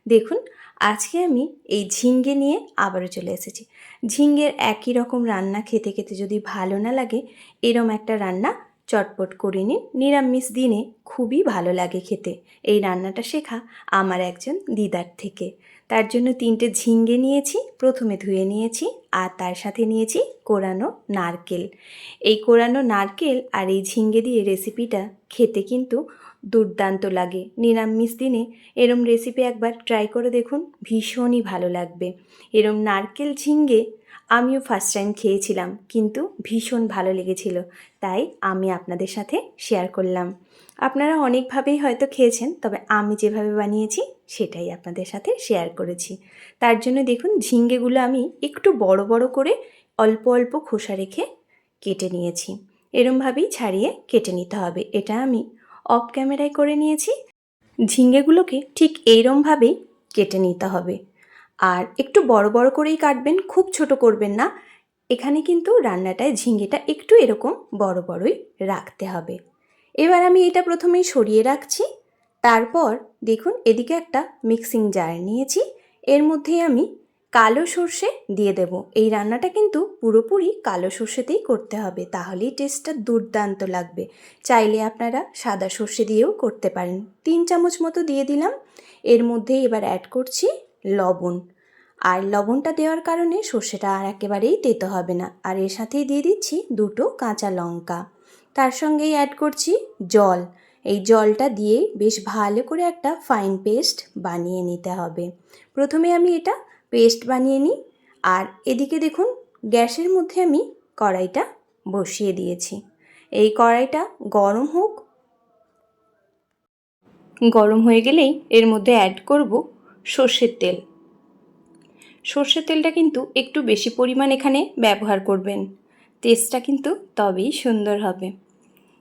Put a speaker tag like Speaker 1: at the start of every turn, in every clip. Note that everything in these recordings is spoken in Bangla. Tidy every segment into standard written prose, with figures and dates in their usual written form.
Speaker 1: দেখুন, আজকে আমি এই ঝিঙ্গে নিয়ে আবারও চলে এসেছি। ঝিঙ্গের একই রকম রান্না খেতে খেতে যদি ভালো না লাগে, এরম একটা রান্না চটপট করে নিন। নিরামিষ দিনে খুবই ভালো লাগে খেতে। এই রান্নাটা শেখা আমার একজন দিদার থেকে। তার জন্য 3টে ঝিঙ্গে নিয়েছি, প্রথমে ধুয়ে নিয়েছি, আর তার সাথে নিয়েছি কোরানো নারকেল। এই কোরানো নারকেল আর এই ঝিঙ্গে দিয়ে রেসিপিটা খেতে কিন্তু দুর্দান্ত লাগে। নিরামিষ দিনে এরম রেসিপি একবার ট্রাই করে দেখুন, ভীষণই ভালো লাগবে। এরম নারকেল ঝিঙ্গে আমিও ফার্স্ট টাইম খেয়েছিলাম, কিন্তু ভীষণ ভালো লেগেছিল, তাই আমি আপনাদের সাথে শেয়ার করলাম। আপনারা অনেকভাবেই হয়তো খেয়েছেন, তবে আমি যেভাবে বানিয়েছি সেটাই আপনাদের সাথে শেয়ার করেছি। তার জন্য দেখুন, ঝিঙ্গেগুলো আমি একটু বড় বড় করে অল্প অল্প খোসা রেখে কেটে নিয়েছি। এরমভাবেই ছাড়িয়ে কেটে নিতে হবে। এটা আমি অফ ক্যামেরায় করে নিয়েছি। ঝিঙ্গেগুলোকে ঠিক এইরমভাবেই কেটে নিতে হবে, আর একটু বড় বড় করেই কাটবেন, খুব ছোট করবেন না। এখানে কিন্তু রান্নাটায় ঝিঙ্গেটা একটু এরকম বড় বড়ই রাখতে হবে। এবার আমি এটা প্রথমেই সরিয়ে রাখছি। তারপর দেখুন, এদিকে একটা মিক্সিং জার নিয়েছি, এর মধ্যেই আমি কালো সর্ষে দিয়ে দেব। এই রান্নাটা কিন্তু পুরোপুরি কালো সর্ষেতেই করতে হবে, তাহলেই টেস্টটা দুর্দান্ত লাগবে। চাইলে আপনারা সাদা সর্ষে দিয়েও করতে পারেন। 3 চামচ মতো দিয়ে দিলাম। এর মধ্যেই এবার অ্যাড করছি লবণ। আর লবণটা দেওয়ার কারণে সর্ষেটা আর একেবারেই তেতো হবে না। আর এর সাথেই দিয়ে দিচ্ছি 2টো কাঁচা লঙ্কা। তার সঙ্গেই অ্যাড করছি জল। এই জলটা দিয়ে বেশ ভালো করে একটা ফাইন পেস্ট বানিয়ে নিতে হবে। প্রথমে আমি এটা পেস্ট বানিয়ে নিই। আর এদিকে দেখুন, গ্যাসের মধ্যে আমি কড়াইটা বসিয়ে দিয়েছি। এই কড়াইটা গরম হোক। গরম হয়ে গেলেই এর মধ্যে অ্যাড করব সর্ষের তেল। সর্ষের তেলটা কিন্তু একটু বেশি পরিমাণ এখানে ব্যবহার করবেন, টেস্টটা কিন্তু তবেই সুন্দর হবে।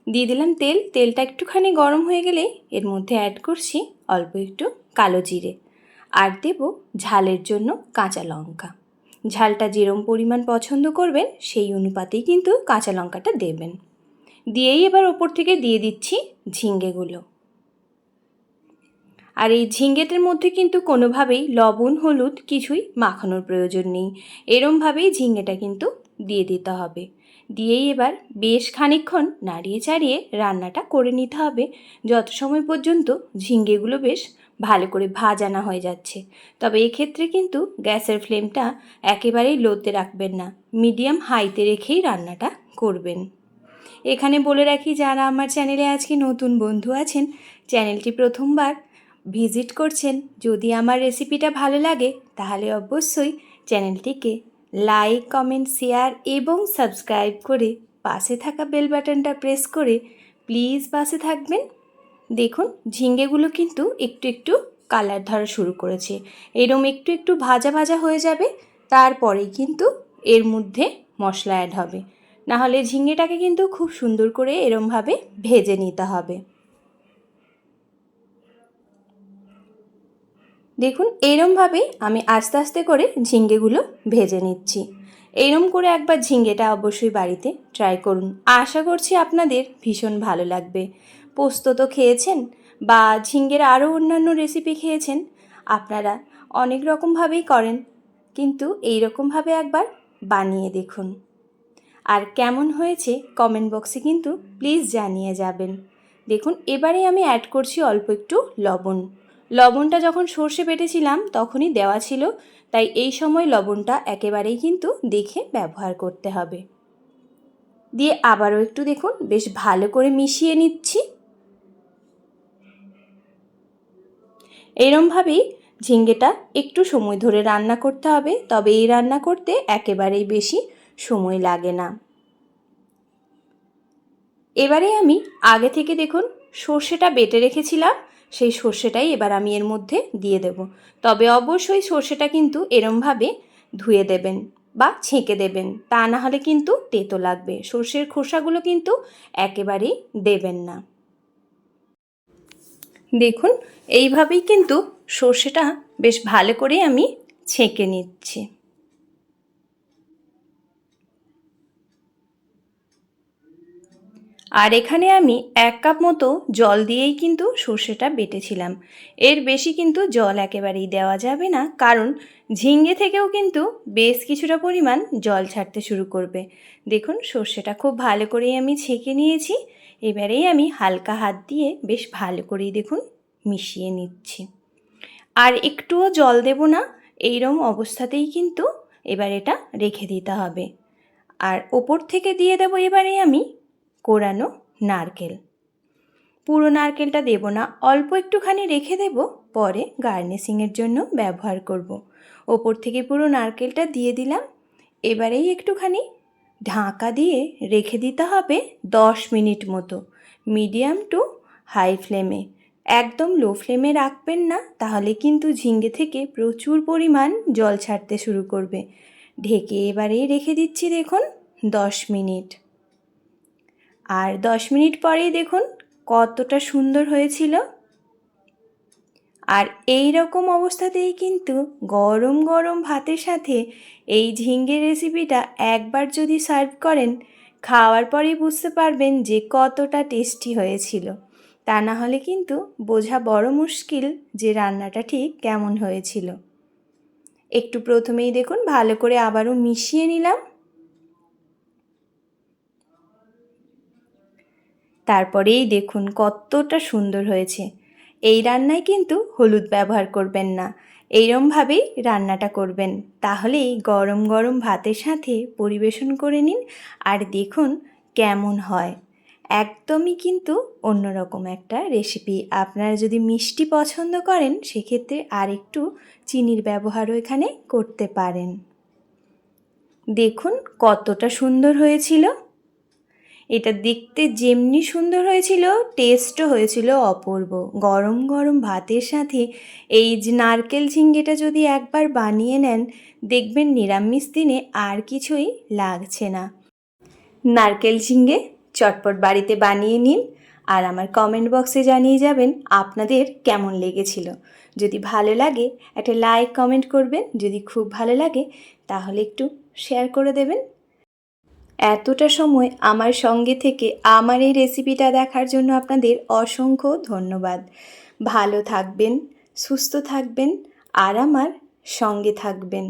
Speaker 1: দিয়ে দিলাম তেল। তেলটা একটুখানি গরম হয়ে গেলে এর মধ্যে অ্যাড করছি অল্প একটু কালো জিরে, আর দেব ঝালের জন্য কাঁচা লঙ্কা। ঝালটা যেরম পরিমাণ পছন্দ করবেন সেই অনুপাতেই কিন্তু কাঁচা লঙ্কাটা দেবেন। দিয়েই এবার ওপর থেকে দিয়ে দিচ্ছি ঝিঙ্গেগুলো। আর এই ঝিঙ্গেটের মধ্যে কিন্তু কোনোভাবেই লবণ হলুদ কিছুই মাখানোর প্রয়োজন নেই। এরমভাবেই ঝিঙ্গেটা কিন্তু দিয়ে দিতে হবে। দিয়েই এবার বেশ খানিকক্ষণ নাড়িয়ে চাড়িয়ে রান্নাটা করে নিতে হবে, যত সময় পর্যন্ত ঝিঙ্গেগুলো বেশ ভালো করে ভাজা না হয়ে যাচ্ছে। তবে এক্ষেত্রে কিন্তু গ্যাসের ফ্লেমটা একেবারেই লোতে রাখবেন না, মিডিয়াম হাইতে রেখেই রান্নাটা করবেন। এখানে বলে রাখি, যারা আমার চ্যানেলে আজকে নতুন বন্ধু আছেন, চ্যানেলটি প্রথমবার ভিজিট করছেন, যদি আমার রেসিপিটা ভালো লাগে তাহলে অবশ্যই চ্যানেলটিকে লাইক, কমেন্ট, শেয়ার এবং সাবস্ক্রাইব করে পাশে থাকা বেল বাটনটা প্রেস করে প্লিজ পাশে থাকবেন। দেখুন, ঝিঙ্গেগুলো কিন্তু একটু একটু কালার ধরা শুরু করেছে। এরম একটু একটু ভাজা ভাজা হয়ে যাবে, তারপরেই কিন্তু এর মধ্যে মশলা অ্যাড হবে। নাহলে ঝিঙ্গেটাকে কিন্তু খুব সুন্দর করে এরমভাবে ভেজে নিতে হবে। দেখুন, এইরমভাবেই আমি আস্তে আস্তে করে ঝিঙ্গেগুলো ভেজে নিচ্ছি। এইরম করে একবার ঝিঙ্গেটা অবশ্যই বাড়িতে ট্রাই করুন, আশা করছি আপনাদের ভীষণ ভালো লাগবে। পোস্ত তো খেয়েছেন, বা ঝিঙ্গের আরও অন্যান্য রেসিপি খেয়েছেন, আপনারা অনেক রকমভাবেই করেন, কিন্তু এই রকমভাবে একবার বানিয়ে দেখুন। আর কেমন হয়েছে কমেন্ট বক্সে কিন্তু প্লিজ জানিয়ে যাবেন। দেখুন, এবারে আমি অ্যাড করছি অল্প একটু লবণ। লবণটা যখন সর্ষে বেটেছিলাম তখনই দেওয়া ছিল, তাই এই সময় লবণটা একেবারেই কিন্তু দেখে ব্যবহার করতে হবে। দিয়ে আবারও একটু দেখুন বেশ ভালো করে মিশিয়ে নিচ্ছি। এরমভাবেই ঝিঙ্গেটা একটু সময় ধরে রান্না করতে হবে, তবে এই রান্না করতে একেবারেই বেশি সময় লাগে না। এবারে আমি আগে থেকে দেখুন সর্ষেটা বেটে রেখেছিলাম, সেই সর্ষেটাই এবার আমি এর মধ্যে দিয়ে দেব। তবে অবশ্যই সর্ষেটা কিন্তু এরমভাবে ধুয়ে দেবেন বা ছেঁকে দেবেন, তা না হলে কিন্তু তেতো লাগবে। সর্ষের খোসাগুলো কিন্তু একেবারেই দেবেন না। দেখুন, এইভাবেই কিন্তু সর্ষেটা বেশ ভালো করে আমি ছেঁকে নিচ্ছি। আর এখানে আমি 1 কাপ মতো জল দিয়েই কিন্তু সর্ষেটা বেটেছিলাম। এর বেশি কিন্তু জল একেবারেই দেওয়া যাবে না, কারণ ঝিঙ্গে থেকেও কিন্তু বেশ কিছুটা পরিমাণ জল ছাড়তে শুরু করবে। দেখুন সর্ষেটা খুব ভালো করেই আমি ছেঁকে নিয়েছি। এবারেই আমি হালকা হাত দিয়ে বেশ ভালো করেই দেখুন মিশিয়ে নিচ্ছি। আর একটুও জল দেব না, এইরকম অবস্থাতেই কিন্তু এবার এটা রেখে দিতে হবে। আর ওপর থেকে দিয়ে দেবো এবারে আমি কোরানো নারকেল। পুরো নারকেলটা দেব না, অল্প একটুখানি রেখে দেব, পরে গার্নিশিংয়ের জন্য ব্যবহার করব। ওপর থেকে পুরো নারকেলটা দিয়ে দিলাম। এবারেই একটুখানি ঢাকা দিয়ে রেখে দিতে হবে 10 মিনিট মতো, মিডিয়াম টু হাই ফ্লেমে। একদম লো ফ্লেমে রাখবেন না, তাহলে কিন্তু ঝিঙ্গে থেকে প্রচুর পরিমাণ জল ছাড়তে শুরু করবে। ঢেকে এবারেই রেখে দিচ্ছি দেখুন 10 মিনিট। আর 10 মিনিট পরেই দেখুন কতটা সুন্দর হয়েছিল। আর এই রকম অবস্থাতেই কিন্তু গরম গরম ভাতের সাথে এই ঝিঙ্গের রেসিপিটা একবার যদি সার্ভ করেন, খাওয়ার পরেই বুঝতে পারবেন যে কতটা টেস্টি হয়েছিল। তা না হলে কিন্তু বোঝা বড় মুশকিল যে রান্নাটা ঠিক কেমন হয়েছিল। একটু প্রথমেই দেখুন ভালো করে আবারও মিশিয়ে নিলাম। তারপরেই দেখুন কতটা সুন্দর হয়েছে। এই রান্নায় কিন্তু হলুদ ব্যবহার করবেন না, এইরমভাবেই রান্নাটা করবেন। তাহলেই গরম গরম ভাতের সাথে পরিবেশন করে নিন আর দেখুন কেমন হয়। একদমই কিন্তু অন্যরকম একটা রেসিপি। আপনারা যদি মিষ্টি পছন্দ করেন সেক্ষেত্রে আর একটু চিনির ব্যবহারও এখানে করতে পারেন। দেখুন কতটা সুন্দর হয়েছিল। এটা দেখতে যেমনি সুন্দর হয়েছিল, টেস্টও হয়েছিল অপূর্ব। গরম গরম ভাতের সাথে এই যে নারকেল ঝিঙ্গেটা যদি একবার বানিয়ে নেন, দেখবেন নিরামিষ দিনে আর কিছুই লাগছে না। নারকেল ঝিঙ্গে চটপট বাড়িতে বানিয়ে নিন আর আমার কমেন্ট বক্সে জানিয়ে যাবেন আপনাদের কেমন লেগেছিল। যদি ভালো লাগে একটা লাইক কমেন্ট করবেন, যদি খুব ভালো লাগে তাহলে একটু শেয়ার করে দেবেন। এতটা সময় আমার সঙ্গে থেকে আমার এই রেসিপিটা দেখার জন্য আপনাদের অসংখ্য ধন্যবাদ। ভালো থাকবেন, সুস্থ থাকবেন আর আমার সঙ্গে থাকবেন।